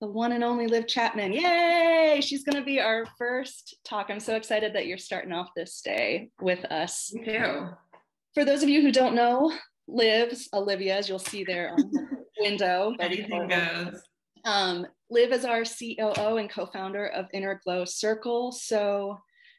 the one and only Liv Chapman. Yay! She's going to be our first talk. I'm so excited that you're starting off this day with us. Me too. For those of you who don't know, Liv's Olivia, as you'll see there on the window. Anything goes. Liv is our COO and co-founder of Inner Glow Circle. So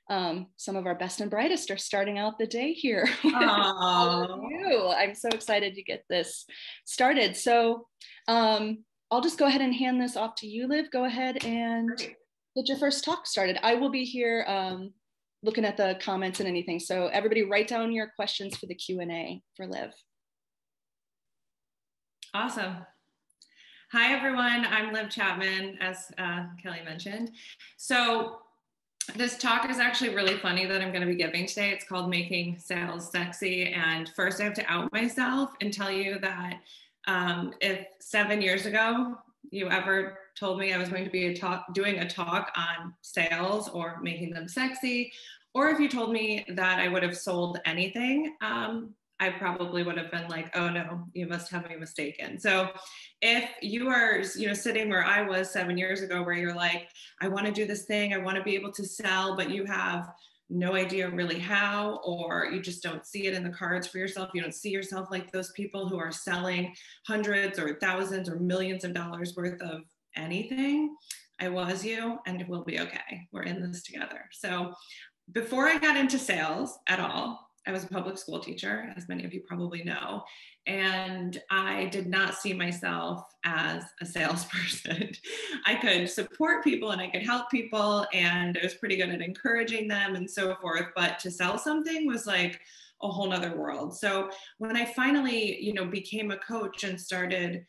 some of our best and brightest are starting out the day here with all of you. I'm so excited to get this started. So I'll just go ahead and hand this off to you, Liv. Go ahead and get your first talk started. I will be here looking at the comments and anything. So everybody write down your questions for the Q&A for Liv. Awesome. Hi, everyone. I'm Liv Chapman, as Kelly mentioned. So this talk is actually really funny that I'm going to be giving today. It's called Making Sales Sexy. And first I have to out myself and tell you that if 7 years ago you ever told me I was going to be doing a talk on sales or making them sexy, or if you told me that I would have sold anything, I probably would have been like, oh no, you must have me mistaken. So if you are, sitting where I was 7 years ago, where you're like, I want to do this thing, I want to be able to sell, but you have no idea really how, or you just don't see it in the cards for yourself. You don't see yourself like those people who are selling hundreds or thousands or millions of dollars worth of anything. I was you, and we'll be okay. We're in this together. So before I got into sales at all, I was a public school teacher, as many of you probably know, and I did not see myself as a salesperson. I could support people and I could help people, and I was pretty good at encouraging them and so forth, but to sell something was like a whole nother world. So when I finally, became a coach and started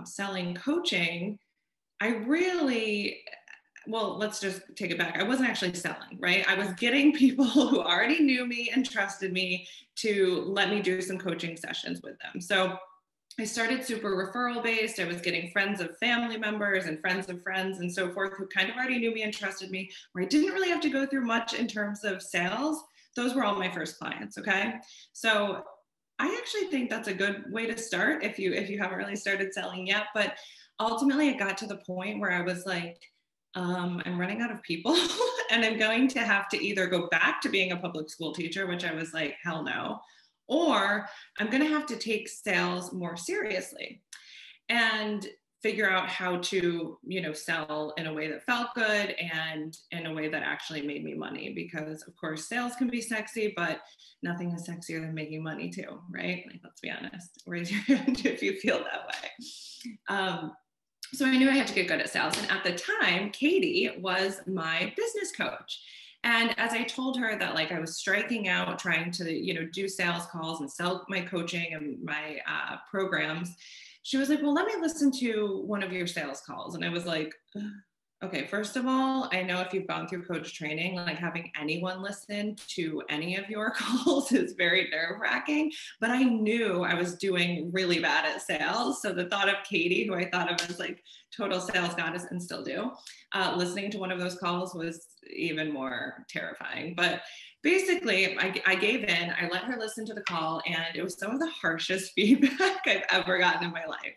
selling coaching, I really, well, let's just take it back. I wasn't actually selling, right? I was getting people who already knew me and trusted me to let me do some coaching sessions with them. So I started super referral based. I was getting friends of family members and friends of friends and so forth who kind of already knew me and trusted me, where I didn't really have to go through much in terms of sales. Those were all my first clients, okay? So I actually think that's a good way to start if you haven't really started selling yet. But ultimately, it got to the point where I was like, I'm running out of people and I'm going to have to either go back to being a public school teacher, which I was like, hell no, or I'm going to have to take sales more seriously and figure out how to, sell in a way that felt good and in a way that actually made me money. Because of course, sales can be sexy, but nothing is sexier than making money too, right? Like, let's be honest, raise your hand if you feel that way. So I knew I had to get good at sales. And at the time, Katie was my business coach. And as I told her that, like, I was striking out, trying to, do sales calls and sell my coaching and my programs, she was like, well, let me listen to one of your sales calls. And I was like, okay, first of all, I know if you've gone through coach training, like having anyone listen to any of your calls is very nerve-wracking, but I knew I was doing really bad at sales. So the thought of Katie, who I thought of as like total sales goddess and still do, listening to one of those calls was even more terrifying. But basically, I gave in, I let her listen to the call, and it was some of the harshest feedback I've ever gotten in my life.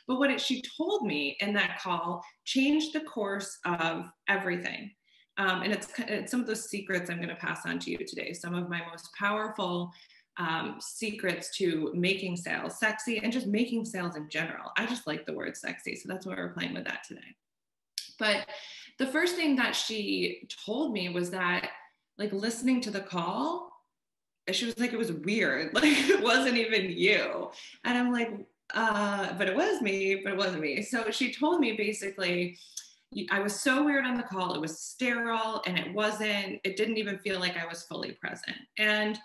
But what she told me in that call changed the course of everything. And it's some of those secrets I'm going to pass on to you today. Some of my most powerful secrets to making sales sexy and just making sales in general. I just like the word sexy. So that's why we're playing with that today. But the first thing that she told me was that, like, listening to the call, she was like, it was weird. Like, it wasn't even you. And I'm like, but it was me, but it wasn't me. So she told me basically, I was so weird on the call. It was sterile, and it didn't even feel like I was fully present. And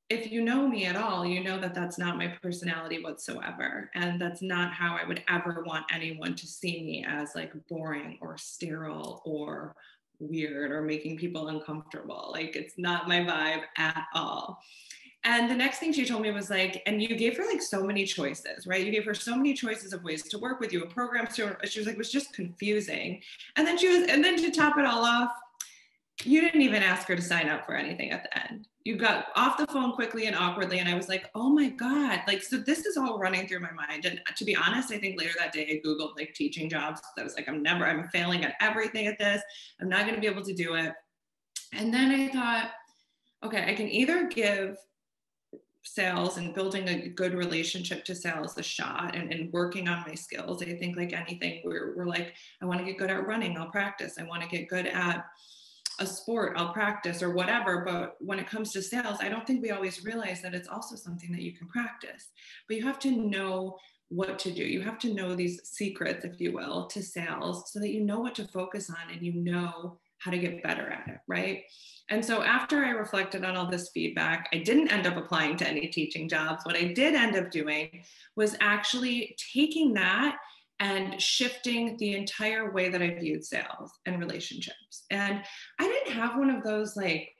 if you know me at all, you know that that's not my personality whatsoever. And that's not how I would ever want anyone to see me, as like boring or sterile or weird or making people uncomfortable. Like, it's not my vibe at all. And the next thing she told me was like, and you gave her like so many choices, right? You gave her so many choices of ways to work with you, a program. So she was like, it was just confusing. And then to top it all off, you didn't even ask her to sign up for anything at the end. You got off the phone quickly and awkwardly. And I was like, oh my God, like, so this is all running through my mind. And to be honest, I think later that day I Googled like teaching jobs. I was like, I'm failing at everything at this. I'm not going to be able to do it. And then I thought, okay, I can either give sales and building a good relationship to sales a shot and working on my skills. I think like anything, we're like, I want to get good at running, I'll practice. I want to get good at a sport, I'll practice, or whatever. But when it comes to sales, I don't think we always realize that it's also something that you can practice. But you have to know what to do. You have to know these secrets, if you will, to sales so that you know what to focus on and you know how to get better at it, right? And so after I reflected on all this feedback, I didn't end up applying to any teaching jobs. What I did end up doing was actually taking that and shifting the entire way that I viewed sales and relationships. And I didn't have one of those like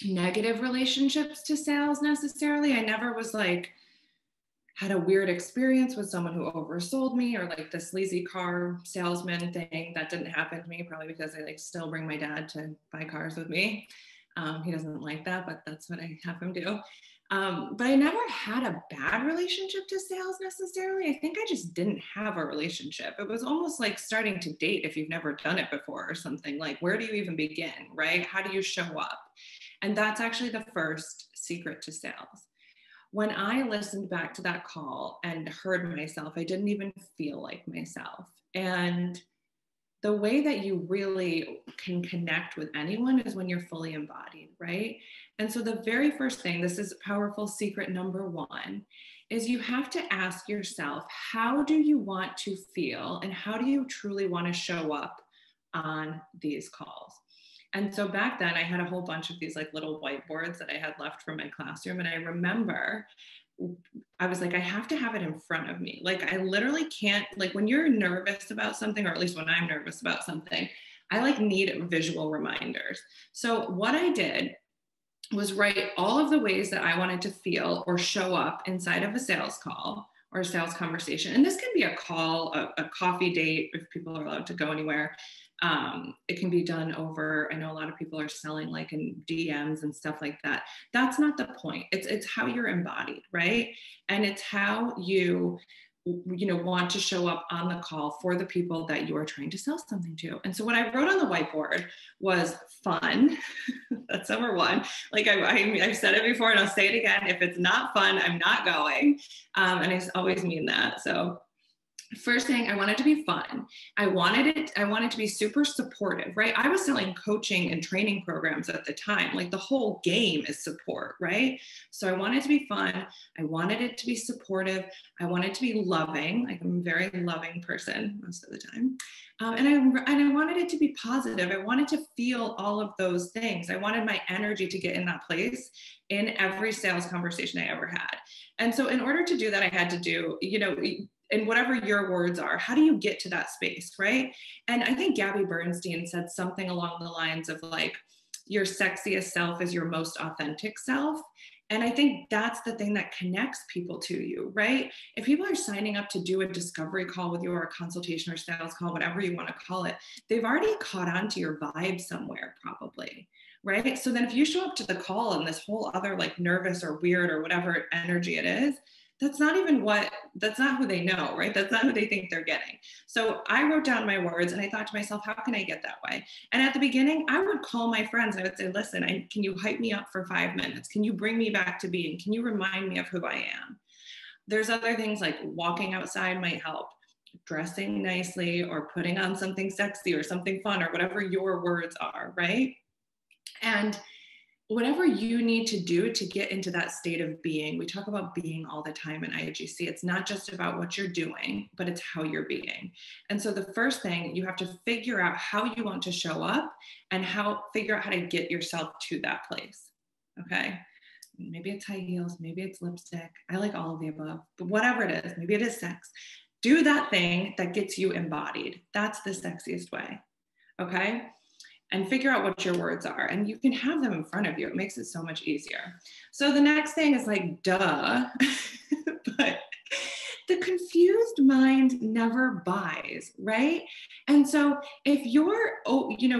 negative relationships to sales necessarily. I never was like, had a weird experience with someone who oversold me or like the sleazy car salesman thing. That didn't happen to me, probably because I like still bring my dad to buy cars with me. He doesn't like that, but that's what I have him do. But I never had a bad relationship to sales necessarily. I think I just didn't have a relationship. It was almost like starting to date if you've never done it before or something. Like, where do you even begin, right? How do you show up? And that's actually the first secret to sales. When I listened back to that call and heard myself, I didn't even feel like myself. And the way that you really can connect with anyone is when you're fully embodied, right? And so the very first thing, this is powerful secret number one, is you have to ask yourself, how do you want to feel and how do you truly want to show up on these calls? And so back then I had a whole bunch of these like little whiteboards that I had left from my classroom. And I remember I was like, I have to have it in front of me. Like, I literally can't, like when you're nervous about something, or at least when I'm nervous about something, I like need visual reminders. So what I did was write all of the ways that I wanted to feel or show up inside of a sales call or a sales conversation. And this can be a call, a coffee date, if people are allowed to go anywhere. It can be done over, I know a lot of people are selling like in DMs and stuff like that. That's not the point. It's how you're embodied, right? And it's how you want to show up on the call for the people that you are trying to sell something to. And so what I wrote on the whiteboard was fun. That's number one. Like I've said it before and I'll say it again. If it's not fun, I'm not going. And I always mean that. So first thing, I wanted to be fun. I wanted to be super supportive, right? I was selling coaching and training programs at the time. Like the whole game is support, right? So I wanted to be fun. I wanted it to be supportive. I wanted to be loving. Like I'm a very loving person most of the time. And I wanted it to be positive. I wanted to feel all of those things. I wanted my energy to get in that place in every sales conversation I ever had. And so in order to do that, I had to do, and whatever your words are, how do you get to that space, right? And I think Gabby Bernstein said something along the lines of like, your sexiest self is your most authentic self. And I think that's the thing that connects people to you, right? If people are signing up to do a discovery call with you or a consultation or sales call, whatever you want to call it, they've already caught on to your vibe somewhere probably, right? So then if you show up to the call and this whole other like nervous or weird or whatever energy it is, that's not who they know, right? That's not who they think they're getting. So I wrote down my words and I thought to myself, how can I get that way? And at the beginning, I would call my friends. I would say, listen, can you hype me up for 5 minutes? Can you bring me back to being? Can you remind me of who I am? There's other things like walking outside might help, dressing nicely or putting on something sexy or something fun or whatever your words are, right? And whatever you need to do to get into that state of being. We talk about being all the time in IGC. It's not just about what you're doing, but it's how you're being. And so the first thing, you have to figure out how you want to show up and figure out how to get yourself to that place. Okay. Maybe it's high heels, maybe it's lipstick. I like all of the above, but whatever it is, maybe it is sex. Do that thing that gets you embodied. That's the sexiest way. Okay. And figure out what your words are. And you can have them in front of you. It makes it so much easier. So the next thing is like, duh, but The confused mind never buys, right? And so if you're,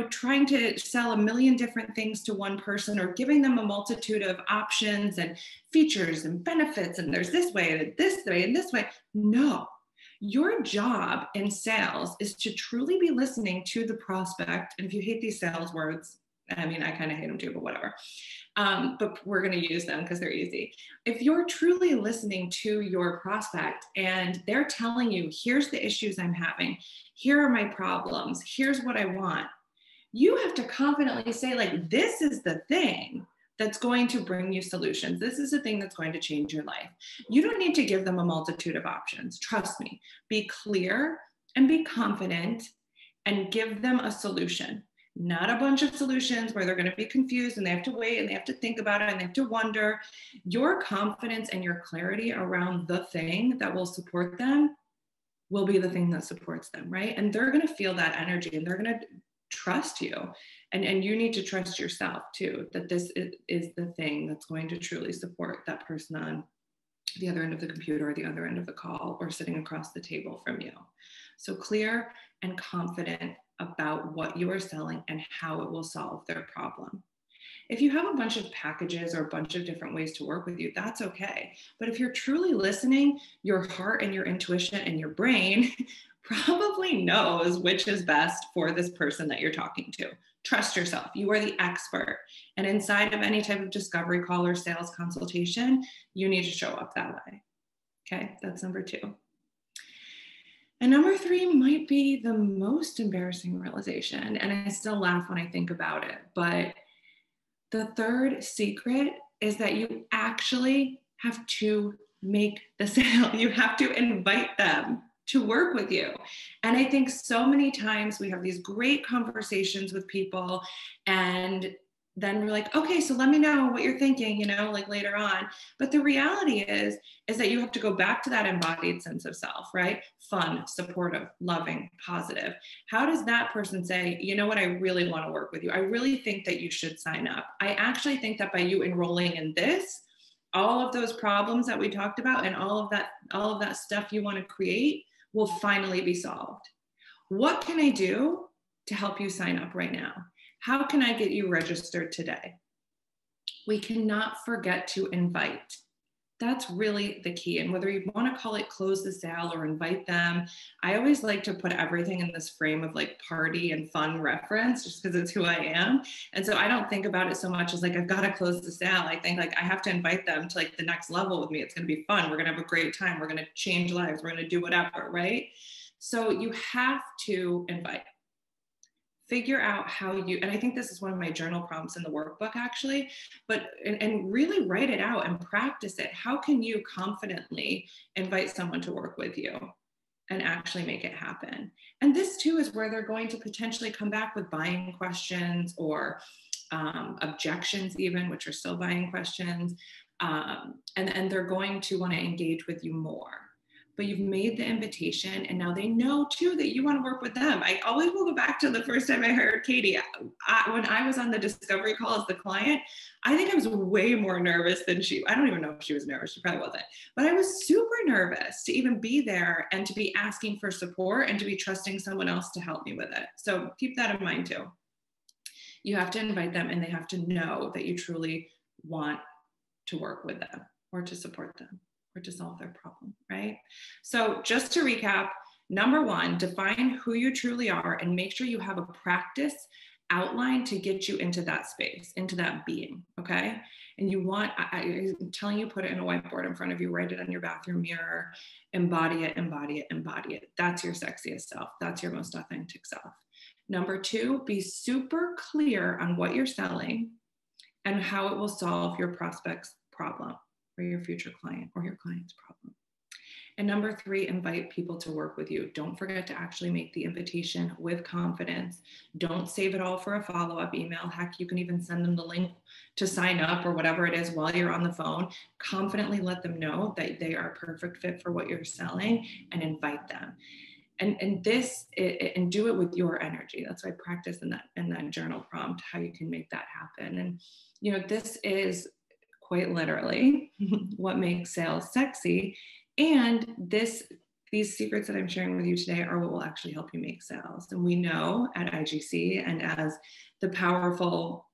trying to sell a million different things to one person, or giving them a multitude of options and features and benefits, and there's this way and this way and this way, no. Your job in sales is to truly be listening to the prospect. And if you hate these sales words, I mean, I kind of hate them too, but whatever. But we're going to use them because they're easy. If you're truly listening to your prospect and they're telling you, here's the issues I'm having, here are my problems, here's what I want, you have to confidently say, like, this is the thing that's going to bring you solutions. This is the thing that's going to change your life. You don't need to give them a multitude of options. Trust me. Be clear and be confident and give them a solution. Not a bunch of solutions where they're going to be confused and they have to wait and they have to think about it and they have to wonder. Your confidence and your clarity around the thing that will support them will be the thing that supports them, right? And they're going to feel that energy and they're going to trust you. And you need to trust yourself too, that this is the thing that's going to truly support that person on the other end of the computer or the other end of the call or sitting across the table from you. So clear and confident about what you are selling and how it will solve their problem. If you have a bunch of packages or a bunch of different ways to work with you, that's okay. But if you're truly listening, your heart and your intuition and your brain probably knows which is best for this person that you're talking to. Trust yourself. You are the expert. And inside of any type of discovery call or sales consultation, you need to show up that way. Okay, that's number 2. And number 3 might be the most embarrassing realization. And I still laugh when I think about it. But the third secret is that you actually have to make the sale. You have to invite them to work with you. And I think so many times we have these great conversations with people and then we're like, okay, so let me know what you're thinking, like later on. But the reality is that you have to go back to that embodied sense of self, right? Fun, supportive, loving, positive. How does that person say, you know what, I really want to work with you. I really think that you should sign up. I actually think that by you enrolling in this, all of those problems that we talked about and all of that stuff you want to create will finally be solved. What can I do to help you sign up right now? How can I get you registered today? We cannot forget to invite. That's really the key. And whether you want to call it close the sale or invite them, I always like to put everything in this frame of like party and fun reference, just because it's who I am. And so I don't think about it so much as like, I've got to close the sale. I think like I have to invite them to like the next level with me. It's going to be fun. We're going to have a great time. We're going to change lives. We're going to do whatever, right? So you have to invite. Figure out how you, and I think this is one of my journal prompts in the workbook actually, and really write it out and practice it. How can you confidently invite someone to work with you and actually make it happen? And this too is where they're going to potentially come back with buying questions or objections even, which are still buying questions. And they're going to want to engage with you more. But you've made the invitation and now they know too that you want to work with them. I always will go back to the first time I hired Katie. When I was on the discovery call as the client, I think I was way more nervous than she. I don't even know if she was nervous. She probably wasn't. But I was super nervous to even be there and to be asking for support and to be trusting someone else to help me with it. So keep that in mind too. You have to invite them and they have to know that you truly want to work with them or to support them, or to solve their problem, right? So just to recap, number 1, define who you truly are and make sure you have a practice outline to get you into that space, into that being, okay? And you want, I'm telling you, put it in a whiteboard in front of you, write it on your bathroom mirror, embody it, embody it, embody it. That's your sexiest self. That's your most authentic self. Number 2, be super clear on what you're selling and how it will solve your prospect's problem, or your future client or your client's problem. And number 3, invite people to work with you. Don't forget to actually make the invitation with confidence. Don't save it all for a follow-up email. Heck, you can even send them the link to sign up or whatever it is while you're on the phone. Confidently let them know that they are a perfect fit for what you're selling and invite them. And do it with your energy. That's why I practice in that journal prompt, how you can make that happen. And this is quite literally what makes sales sexy And these secrets that I'm sharing with you today are what will actually help you make sales. And we know at IGC and as the powerful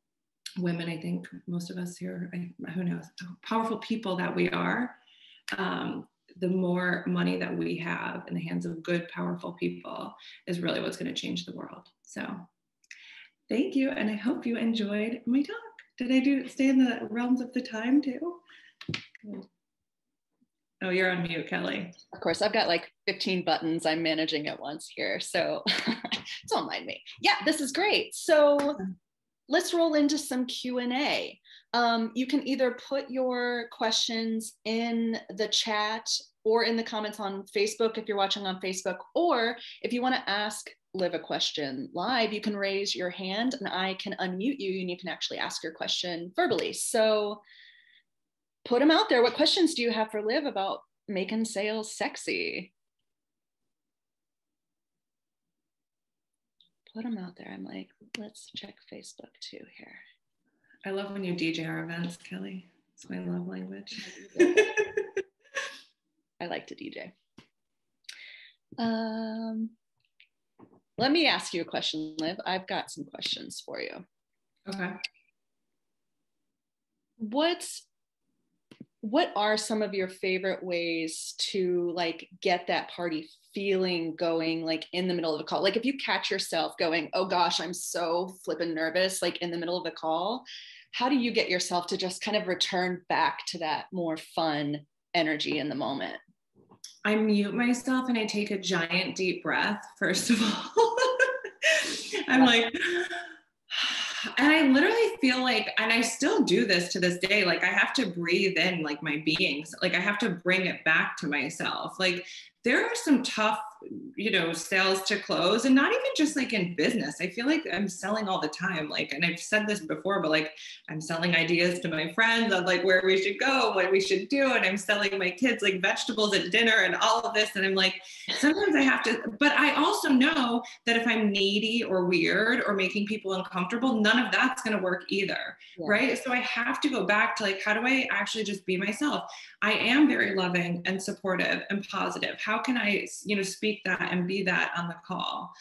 women, I think most of us here, who knows, powerful people that we are, the more money that we have in the hands of good, powerful people is really what's going to change the world. So thank you. And I hope you enjoyed my talk. Did I stay in the realms of the time too? Good. Oh, you're on mute, Kelly. Of course, I've got like 15 buttons I'm managing at once here. So don't mind me. Yeah, this is great. So let's roll into some Q&A. You can either put your questions in the chat or in the comments on Facebook if you're watching on Facebook, or if you want to ask Liv a question live, you can raise your hand and I can unmute you and you can actually ask your question verbally. So put them out there. What questions do you have for Liv about making sales sexy? Put them out there. I'm like, let's check Facebook too here. I love when you DJ our events, Kelly. It's my love language. I like to DJ. Let me ask you a question, Liv. I've got some questions for you. Okay. What are some of your favorite ways to like get that party feeling going, like in the middle of a call? Like if you catch yourself going, oh gosh, I'm so flippin' nervous, like in the middle of a call, how do you get yourself to just kind of return back to that more fun energy in the moment? I mute myself and I take a giant deep breath, first of all. I'm like, and I literally feel like, and I still do this to this day, like I have to breathe in like my beings, like I have to bring it back to myself. Like there are some tough, sales to close, and not even just like in business. I feel like I'm selling all the time. Like, and I've said this before, but like I'm selling ideas to my friends on like where we should go, what we should do. And I'm selling my kids like vegetables at dinner and all of this. And I'm like, sometimes I have to, but I also know that if I'm needy or weird or making people uncomfortable, none of that's going to work either. Yeah. Right. So I have to go back to like, how do I actually just be myself? I am very loving and supportive and positive. How can I, speak that and be that on the call?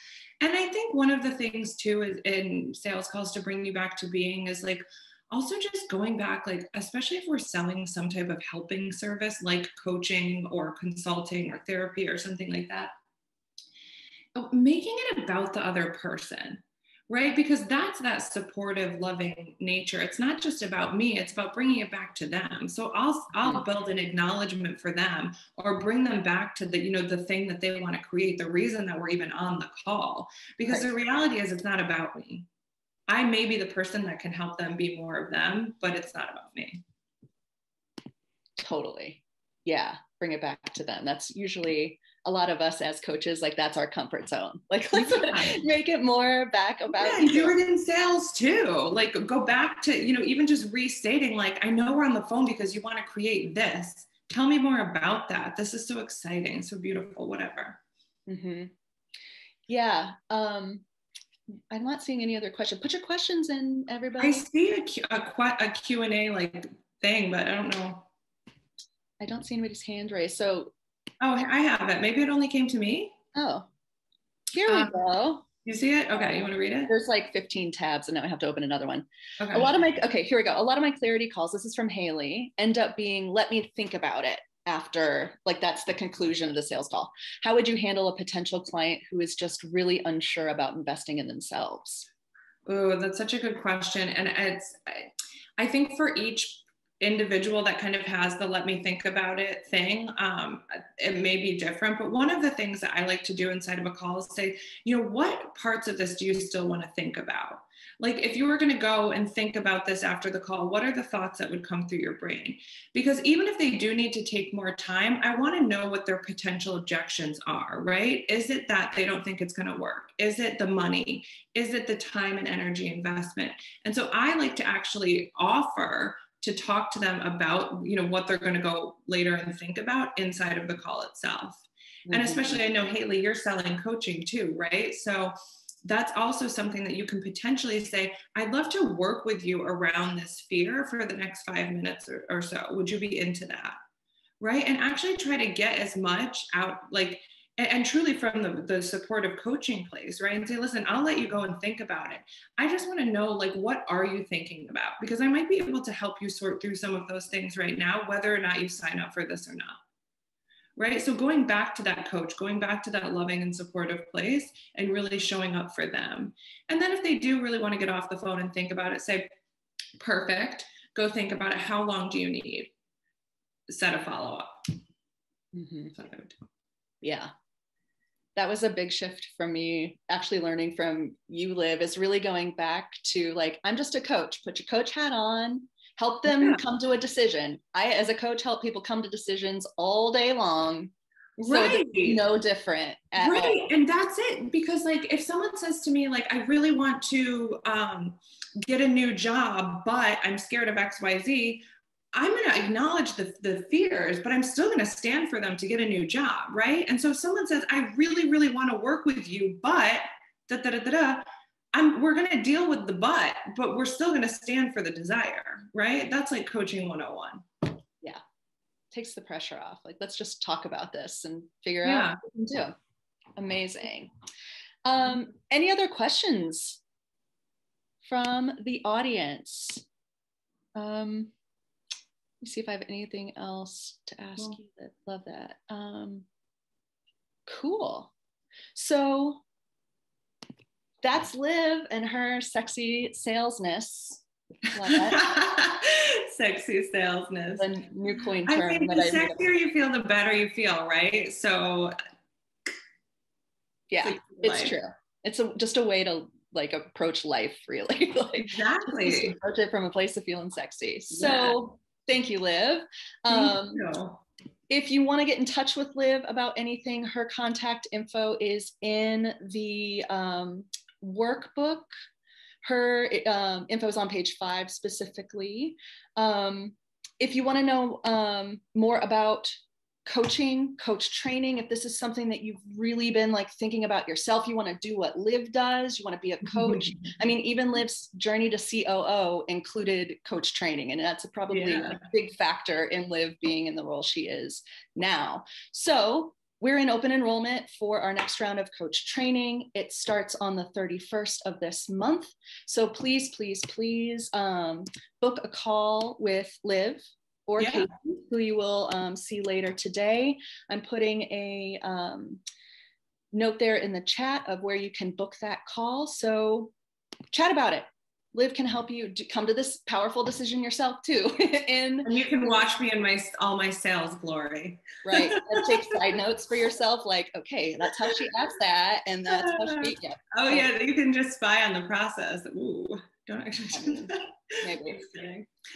And I think one of the things too is in sales calls to bring you back to being is like, also just going back, like, especially if we're selling some type of helping service, like coaching or consulting or therapy or something like that, making it about the other person. Right? Because that's that supportive, loving nature. It's not just about me, it's about bringing it back to them. So I'll build an acknowledgement for them or bring them back to the, the thing that they want to create, the reason that we're even on the call. Because the reality is it's not about me. I may be the person that can help them be more of them, but it's not about me. Totally. Yeah. Bring it back to them. That's usually a lot of us as coaches, like that's our comfort zone. Like let's make it more back about you. Do it in sales too. Like go back to, even just restating, like, I know we're on the phone because you want to create this. Tell me more about that. This is so exciting, so beautiful, whatever. Mm-hmm. Yeah. I'm not seeing any other questions. Put your questions in, everybody. I see a Q&A like thing, but I don't know. I don't see anybody's hand raised. So oh, I have it. Maybe it only came to me. Oh, here we go. You see it? Okay, you want to read it? There's like 15 tabs and now I have to open another one. Okay. Here we go. A lot of my clarity calls, this is from Haley, end up being, let me think about it after, like that's the conclusion of the sales call. How would you handle a potential client who is just really unsure about investing in themselves? Oh, that's such a good question. And I think for each individual that kind of has the let me think about it thing, it may be different, but one of the things that I like to do inside of a call is say, what parts of this do you still want to think about? Like if you were going to go and think about this after the call, what are the thoughts that would come through your brain? Because even if they do need to take more time, I want to know what their potential objections are, right? Is it that they don't think it's going to work? Is it the money? Is it the time and energy investment? And so I like to actually offer to talk to them about, what they're going to go later and think about inside of the call itself. Mm-hmm. And especially, I know, Haley, you're selling coaching too, right? So that's also something that you can potentially say, I'd love to work with you around this fear for the next 5 minutes or so. Would you be into that? right? And actually try to get as much out, like, and truly from the supportive coaching place, right? And say, listen, I'll let you go and think about it. I just want to know, like, what are you thinking about? Because I might be able to help you sort through some of those things right now, whether or not you sign up for this or not. Right? So going back to that coach, going back to that loving and supportive place and really showing up for them. And then if they do really want to get off the phone and think about it, say, perfect, go think about it. How long do you need? Set a follow-up. Mm-hmm. Yeah. That was a big shift for me, actually learning from you, Liv, is really going back to like, I'm just a coach, put your coach hat on, help them come to a decision. I, as a coach, help people come to decisions all day long. Right. So no different at all. And that's it. Because like, if someone says to me, like, I really want to get a new job, but I'm scared of XYZ, I'm going to acknowledge the fears, but I'm still going to stand for them to get a new job, right? And so if someone says, I really, really want to work with you, but we're going to deal with the but we're still going to stand for the desire, right? That's like coaching 101. Yeah. Takes the pressure off. Like, let's just talk about this and figure out what we can do. Amazing. Any other questions from the audience? Let me see if I have anything else to ask you. Love that. Cool. So that's Liv and her sexy salesness. Sexy salesness. The new coin term. I mean, the sexier you feel, the better you feel, right? So yeah, it's true. It's just a way to like approach life, really. Like, exactly. Just approach it from a place of feeling sexy. So thank you, Liv. Thank you. If you want to get in touch with Liv about anything, her contact info is in the workbook. Her info is on page 5 specifically. If you want to know more about coaching, coach training, if this is something that you've really been like thinking about yourself, you want to do what Liv does, you want to be a coach. I mean, even Liv's journey to COO included coach training, and that's probably a big factor in Liv being in the role she is now. So we're in open enrollment for our next round of coach training. It starts on the 31st of this month. So please, please, please book a call with Liv or Katie, who you will see later today. I'm putting a note there in the chat of where you can book that call. So chat about it. Liv can help you come to this powerful decision yourself too. And you can watch me in all my sales glory. Right. And take side notes for yourself. Like, okay, that's how she asked that. And that's how she, Oh yeah, you can just spy on the process. Ooh, don't actually do that. Maybe.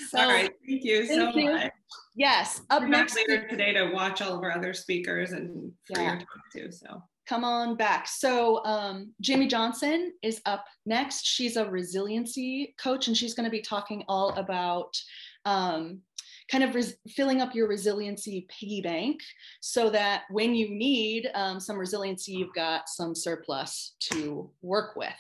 So, all right, thank you so much. Yes. Up next later today to watch all of our other speakers and for your talk too. So come on back. So Jamie Johnson is up next. She's a resiliency coach, and she's going to be talking all about kind of filling up your resiliency piggy bank so that when you need some resiliency, you've got some surplus to work with.